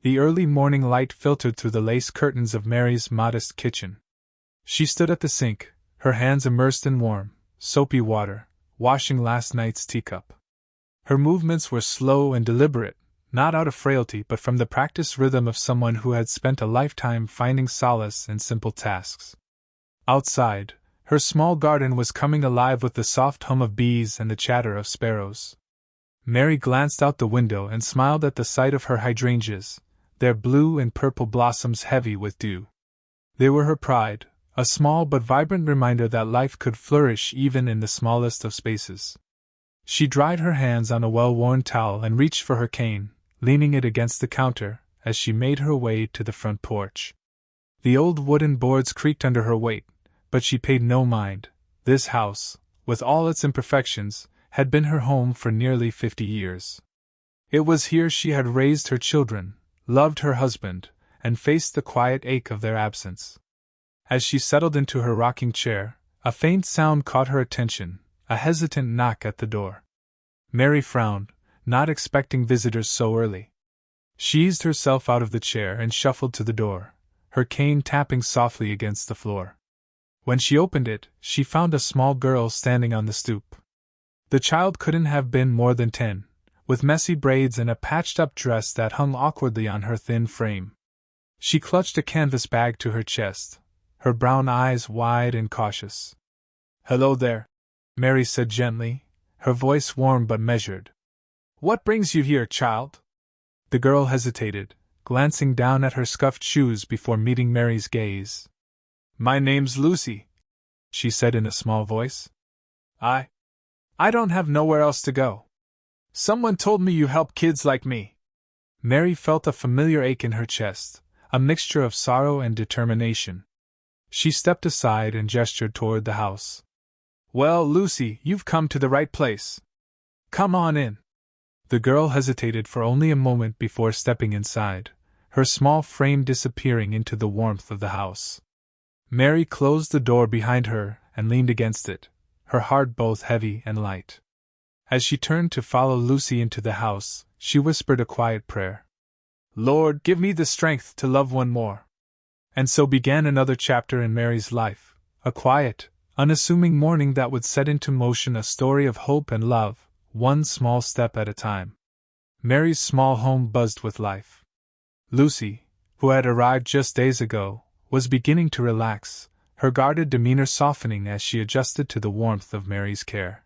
The early morning light filtered through the lace curtains of Mary's modest kitchen. She stood at the sink, her hands immersed in warm, soapy water, washing last night's teacup. Her movements were slow and deliberate, not out of frailty but from the practiced rhythm of someone who had spent a lifetime finding solace in simple tasks. Outside, her small garden was coming alive with the soft hum of bees and the chatter of sparrows. Mary glanced out the window and smiled at the sight of her hydrangeas, their blue and purple blossoms heavy with dew. They were her pride, a small but vibrant reminder that life could flourish even in the smallest of spaces. She dried her hands on a well-worn towel and reached for her cane, leaning it against the counter, as she made her way to the front porch. The old wooden boards creaked under her weight, but she paid no mind. This house, with all its imperfections, had been her home for nearly 50 years. It was here she had raised her children, loved her husband, and faced the quiet ache of their absence. As she settled into her rocking chair, a faint sound caught her attention, a hesitant knock at the door. Mary frowned, not expecting visitors so early. She eased herself out of the chair and shuffled to the door, her cane tapping softly against the floor. When she opened it, she found a small girl standing on the stoop. The child couldn't have been more than 10, with messy braids and a patched-up dress that hung awkwardly on her thin frame. She clutched a canvas bag to her chest, her brown eyes wide and cautious. "Hello there," Mary said gently, her voice warm but measured. "What brings you here, child?" The girl hesitated, glancing down at her scuffed shoes before meeting Mary's gaze. "My name's Lucy," she said in a small voice. I don't have nowhere else to go. Someone told me you help kids like me." Mary felt a familiar ache in her chest, a mixture of sorrow and determination. She stepped aside and gestured toward the house. "Well, Lucy, you've come to the right place. Come on in." The girl hesitated for only a moment before stepping inside, her small frame disappearing into the warmth of the house. Mary closed the door behind her and leaned against it, her heart both heavy and light. As she turned to follow Lucy into the house, she whispered a quiet prayer. "Lord, give me the strength to love one more." And so began another chapter in Mary's life, a quiet, unassuming morning that would set into motion a story of hope and love, one small step at a time. Mary's small home buzzed with life. Lucy, who had arrived just days ago, was beginning to relax, her guarded demeanor softening as she adjusted to the warmth of Mary's care.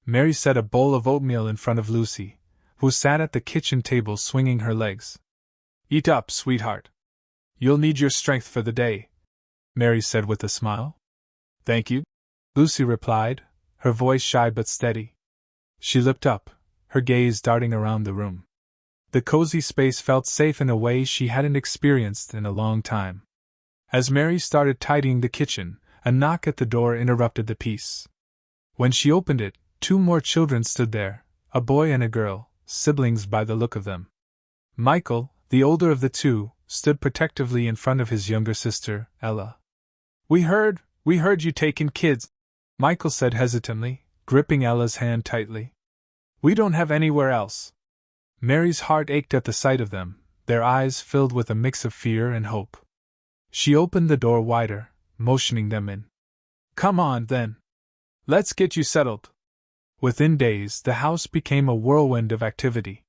Mary set a bowl of oatmeal in front of Lucy, who sat at the kitchen table swinging her legs. "Eat up, sweetheart. You'll need your strength for the day," Mary said with a smile. "Thank you," Lucy replied, her voice shy but steady. She looked up, her gaze darting around the room. The cozy space felt safe in a way she hadn't experienced in a long time. As Mary started tidying the kitchen, a knock at the door interrupted the peace. When she opened it, 2 more children stood there, a boy and a girl, siblings by the look of them. Michael, the older of the 2, stood protectively in front of his younger sister, Ella. We heard you taking kids," Michael said hesitantly, gripping Ella's hand tightly. "We don't have anywhere else." Mary's heart ached at the sight of them, their eyes filled with a mix of fear and hope. She opened the door wider, motioning them in. "Come on, then. Let's get you settled." Within days, the house became a whirlwind of activity.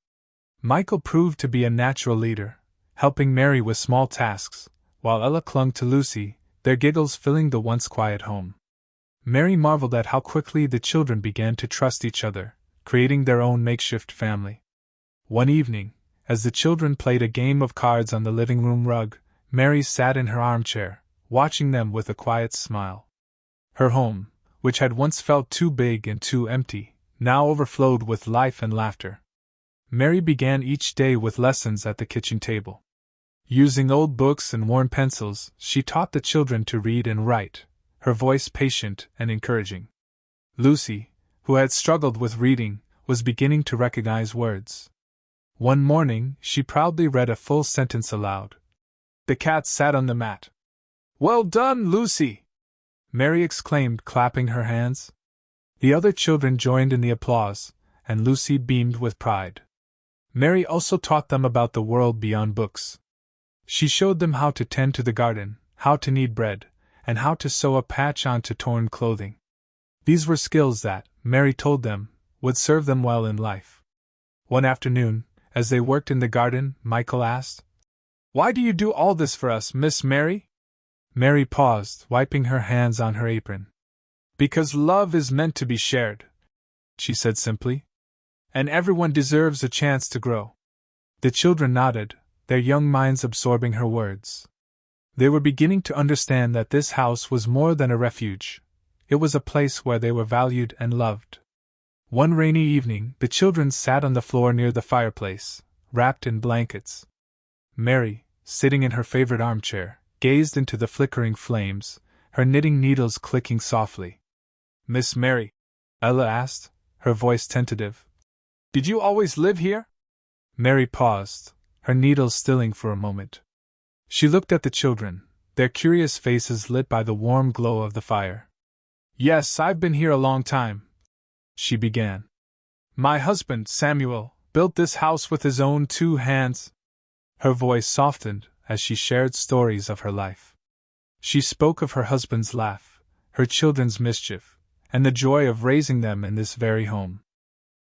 Michael proved to be a natural leader, helping Mary with small tasks, while Ella clung to Lucy, their giggles filling the once quiet home. Mary marveled at how quickly the children began to trust each other, creating their own makeshift family. One evening, as the children played a game of cards on the living room rug, Mary sat in her armchair, watching them with a quiet smile. Her home, which had once felt too big and too empty, now overflowed with life and laughter. Mary began each day with lessons at the kitchen table. Using old books and worn pencils, she taught the children to read and write, her voice patient and encouraging. Lucy, who had struggled with reading, was beginning to recognize words. One morning, she proudly read a full sentence aloud. The cat sat on the mat. "Well done, Lucy!" Mary exclaimed, clapping her hands. The other children joined in the applause, and Lucy beamed with pride. Mary also taught them about the world beyond books. She showed them how to tend to the garden, how to knead bread, and how to sew a patch onto torn clothing. These were skills that, Mary told them, would serve them well in life. One afternoon, as they worked in the garden, Michael asked, "Why do you do all this for us, Miss Mary?" Mary paused, wiping her hands on her apron. "Because love is meant to be shared," she said simply. "And everyone deserves a chance to grow." The children nodded, their young minds absorbing her words. They were beginning to understand that this house was more than a refuge. It was a place where they were valued and loved. One rainy evening, the children sat on the floor near the fireplace, wrapped in blankets. Mary, sitting in her favorite armchair, gazed into the flickering flames, her knitting needles clicking softly. "Miss Mary," Ella asked, her voice tentative, "did you always live here?" Mary paused, her needles stilling for a moment. She looked at the children, their curious faces lit by the warm glow of the fire. "Yes, I've been here a long time," she began. "My husband, Samuel, built this house with his own 2 hands." Her voice softened as she shared stories of her life. She spoke of her husband's laugh, her children's mischief, and the joy of raising them in this very home.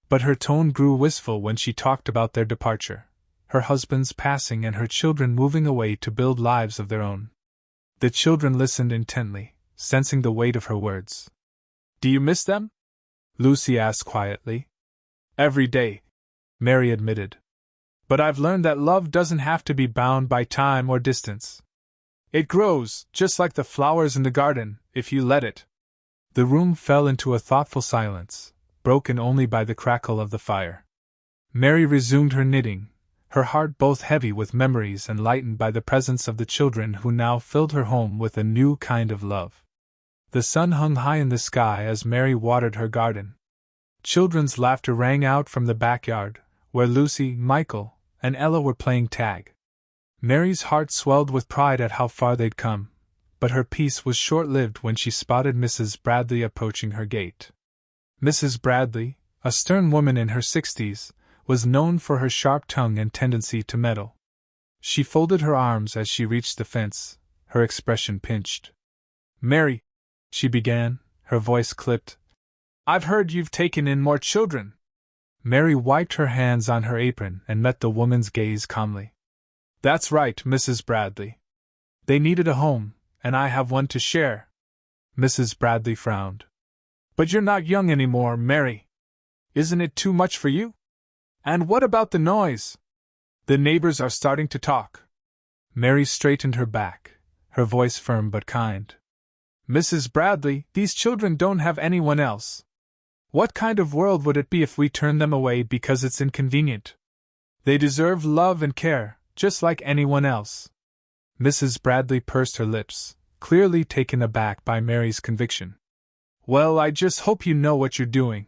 But her tone grew wistful when she talked about their departure, her husband's passing and her children moving away to build lives of their own. The children listened intently, sensing the weight of her words. "Do you miss them?" Lucy asked quietly. "Every day," Mary admitted. "But I've learned that love doesn't have to be bound by time or distance. It grows, just like the flowers in the garden, if you let it." The room fell into a thoughtful silence, broken only by the crackle of the fire. Mary resumed her knitting, her heart both heavy with memories and lightened by the presence of the children who now filled her home with a new kind of love. The sun hung high in the sky as Mary watered her garden. Children's laughter rang out from the backyard, where Lucy, Michael, and Ella were playing tag. Mary's heart swelled with pride at how far they'd come, but her peace was short-lived when she spotted Mrs. Bradley approaching her gate. Mrs. Bradley, a stern woman in her 60s, was known for her sharp tongue and tendency to meddle. She folded her arms as she reached the fence, her expression pinched. "Mary," she began, her voice clipped, "I've heard you've taken in more children." Mary wiped her hands on her apron and met the woman's gaze calmly. "That's right, Mrs. Bradley. They needed a home, and I have one to share." Mrs. Bradley frowned. "But you're not young anymore, Mary. Isn't it too much for you? And what about the noise? The neighbors are starting to talk." Mary straightened her back, her voice firm but kind. "Mrs. Bradley, these children don't have anyone else. What kind of world would it be if we turned them away because it's inconvenient? They deserve love and care, just like anyone else." Mrs. Bradley pursed her lips, clearly taken aback by Mary's conviction. "Well, I just hope you know what you're doing."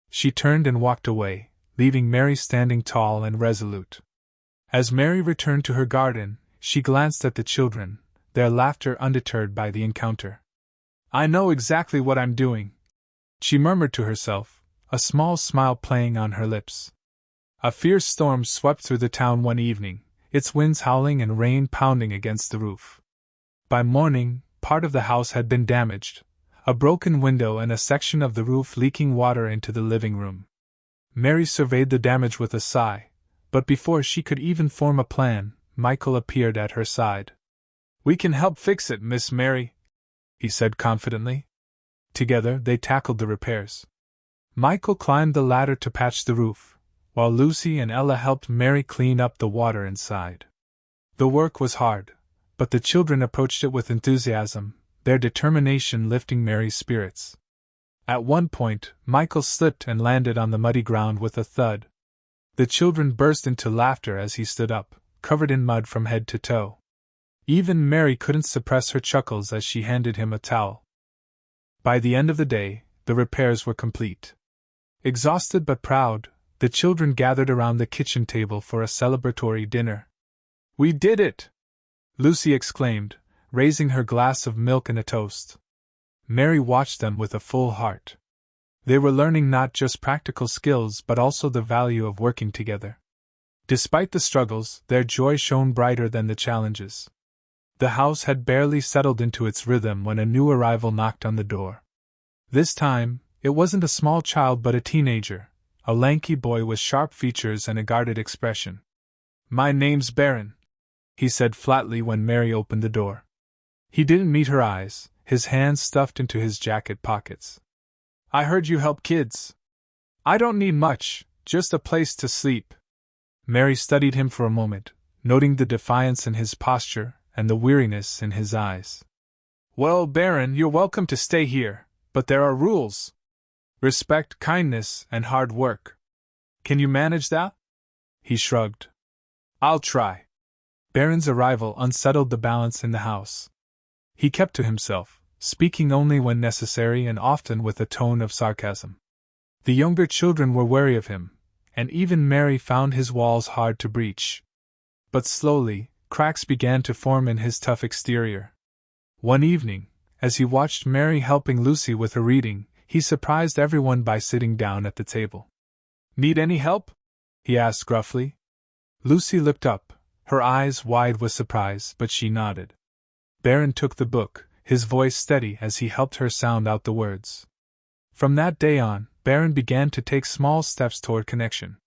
She turned and walked away, leaving Mary standing tall and resolute. As Mary returned to her garden, she glanced at the children, their laughter undeterred by the encounter. "I know exactly what I'm doing," she murmured to herself, a small smile playing on her lips. A fierce storm swept through the town one evening, its winds howling and rain pounding against the roof. By morning, part of the house had been damaged, a broken window and a section of the roof leaking water into the living room. Mary surveyed the damage with a sigh, but before she could even form a plan, Michael appeared at her side. "We can help fix it, Miss Mary," he said confidently. Together they tackled the repairs. Michael climbed the ladder to patch the roof, while Lucy and Ella helped Mary clean up the water inside. The work was hard, but the children approached it with enthusiasm, their determination lifting Mary's spirits. At one point, Michael slipped and landed on the muddy ground with a thud. The children burst into laughter as he stood up, covered in mud from head to toe. Even Mary couldn't suppress her chuckles as she handed him a towel. By the end of the day, the repairs were complete. Exhausted but proud, the children gathered around the kitchen table for a celebratory dinner. "We did it!" Lucy exclaimed, raising her glass of milk and a toast. Mary watched them with a full heart. They were learning not just practical skills but also the value of working together. Despite the struggles, their joy shone brighter than the challenges. The house had barely settled into its rhythm when a new arrival knocked on the door. This time, it wasn't a small child but a teenager, a lanky boy with sharp features and a guarded expression. "My name's Baron," he said flatly when Mary opened the door. He didn't meet her eyes, his hands stuffed into his jacket pockets. "I heard you help kids. I don't need much, just a place to sleep." Mary studied him for a moment, noting the defiance in his posture and the weariness in his eyes. "Well, Baron, you're welcome to stay here, but there are rules. Respect, kindness, and hard work. Can you manage that?" He shrugged. "I'll try." Baron's arrival unsettled the balance in the house. He kept to himself, speaking only when necessary and often with a tone of sarcasm. The younger children were wary of him, and even Mary found his walls hard to breach. But slowly, cracks began to form in his tough exterior. One evening, as he watched Mary helping Lucy with her reading, he surprised everyone by sitting down at the table. "Need any help?" he asked gruffly. Lucy looked up, her eyes wide with surprise, but she nodded. Baron took the book, his voice steady as he helped her sound out the words. From that day on, Baron began to take small steps toward connection.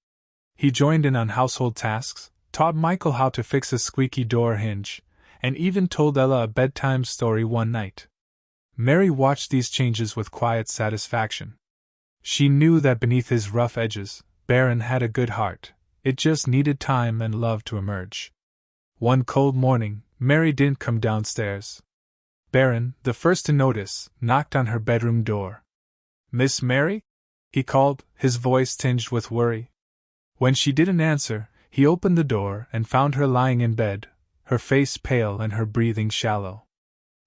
He joined in on household tasks, taught Michael how to fix a squeaky door hinge, and even told Ella a bedtime story one night. Mary watched these changes with quiet satisfaction. She knew that beneath his rough edges, Baron had a good heart. It just needed time and love to emerge. One cold morning, Mary didn't come downstairs. Baron, the first to notice, knocked on her bedroom door. "Miss Mary?" he called, his voice tinged with worry. When she didn't answer, he opened the door and found her lying in bed, her face pale and her breathing shallow.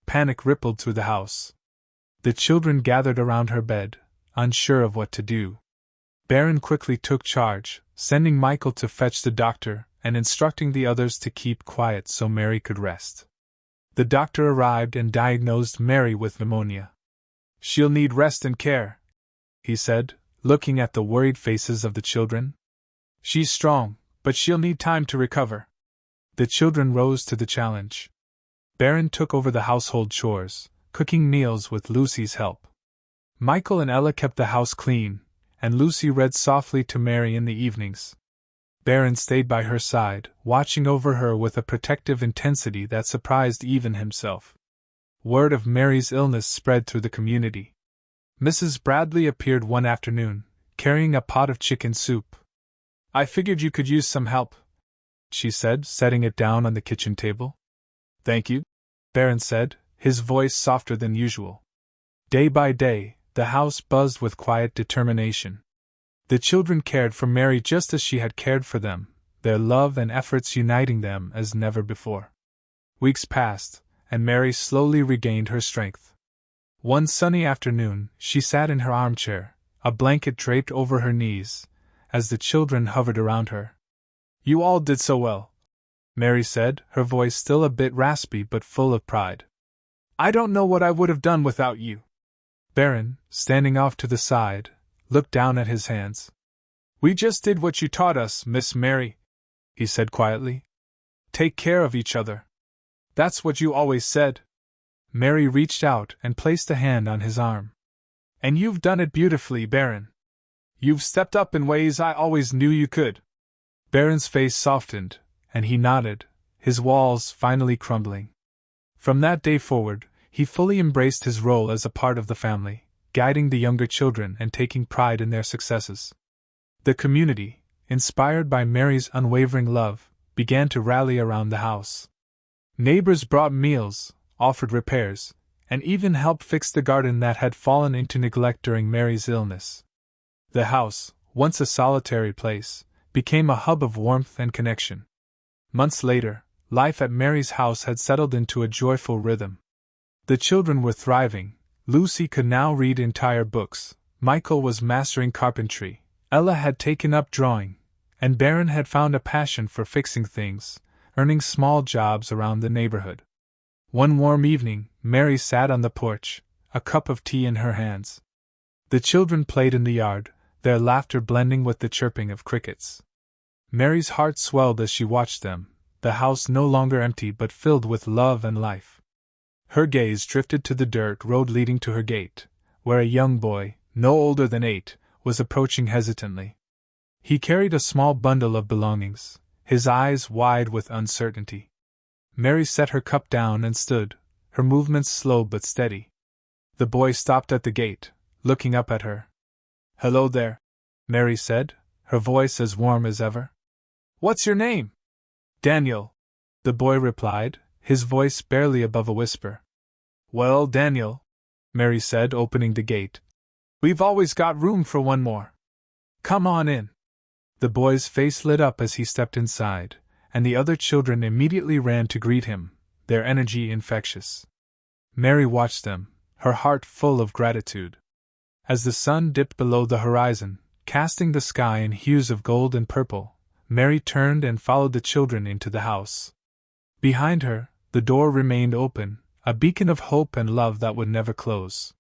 Panic rippled through the house. The children gathered around her bed, unsure of what to do. Baron quickly took charge, sending Michael to fetch the doctor and instructing the others to keep quiet so Mary could rest. The doctor arrived and diagnosed Mary with pneumonia. "She'll need rest and care," he said, looking at the worried faces of the children. "She's strong, but she'll need time to recover." The children rose to the challenge. Baron took over the household chores, cooking meals with Lucy's help. Michael and Ella kept the house clean, and Lucy read softly to Mary in the evenings. Baron stayed by her side, watching over her with a protective intensity that surprised even himself. Word of Mary's illness spread through the community. Mrs. Bradley appeared one afternoon, carrying a pot of chicken soup. "I figured you could use some help," she said, setting it down on the kitchen table. "Thank you," Baron said, his voice softer than usual. Day by day, the house buzzed with quiet determination. The children cared for Mary just as she had cared for them, their love and efforts uniting them as never before. Weeks passed, and Mary slowly regained her strength. One sunny afternoon, she sat in her armchair, a blanket draped over her knees, as the children hovered around her. "You all did so well," Mary said, her voice still a bit raspy but full of pride. "I don't know what I would have done without you." Baron, standing off to the side, looked down at his hands. "We just did what you taught us, Miss Mary," he said quietly. "Take care of each other. That's what you always said." Mary reached out and placed a hand on his arm. "And you've done it beautifully, Baron. You've stepped up in ways I always knew you could." Baron's face softened, and he nodded, his walls finally crumbling. From that day forward, he fully embraced his role as a part of the family, guiding the younger children and taking pride in their successes. The community, inspired by Mary's unwavering love, began to rally around the house. Neighbors brought meals, offered repairs, and even helped fix the garden that had fallen into neglect during Mary's illness. The house, once a solitary place, became a hub of warmth and connection. Months later, life at Mary's house had settled into a joyful rhythm. The children were thriving. Lucy could now read entire books, Michael was mastering carpentry, Ella had taken up drawing, and Baron had found a passion for fixing things, earning small jobs around the neighborhood. One warm evening, Mary sat on the porch, a cup of tea in her hands. The children played in the yard, their laughter blending with the chirping of crickets. Mary's heart swelled as she watched them, the house no longer empty but filled with love and life. Her gaze drifted to the dirt road leading to her gate, where a young boy, no older than 8, was approaching hesitantly. He carried a small bundle of belongings, his eyes wide with uncertainty. Mary set her cup down and stood, her movements slow but steady. The boy stopped at the gate, looking up at her. "Hello there," Mary said, her voice as warm as ever. "What's your name?" "Daniel," the boy replied, his voice barely above a whisper. "Well, Daniel," Mary said, opening the gate, "we've always got room for one more. Come on in." The boy's face lit up as he stepped inside, and the other children immediately ran to greet him, their energy infectious. Mary watched them, her heart full of gratitude. As the sun dipped below the horizon, casting the sky in hues of gold and purple, Mary turned and followed the children into the house. Behind her, the door remained open, a beacon of hope and love that would never close.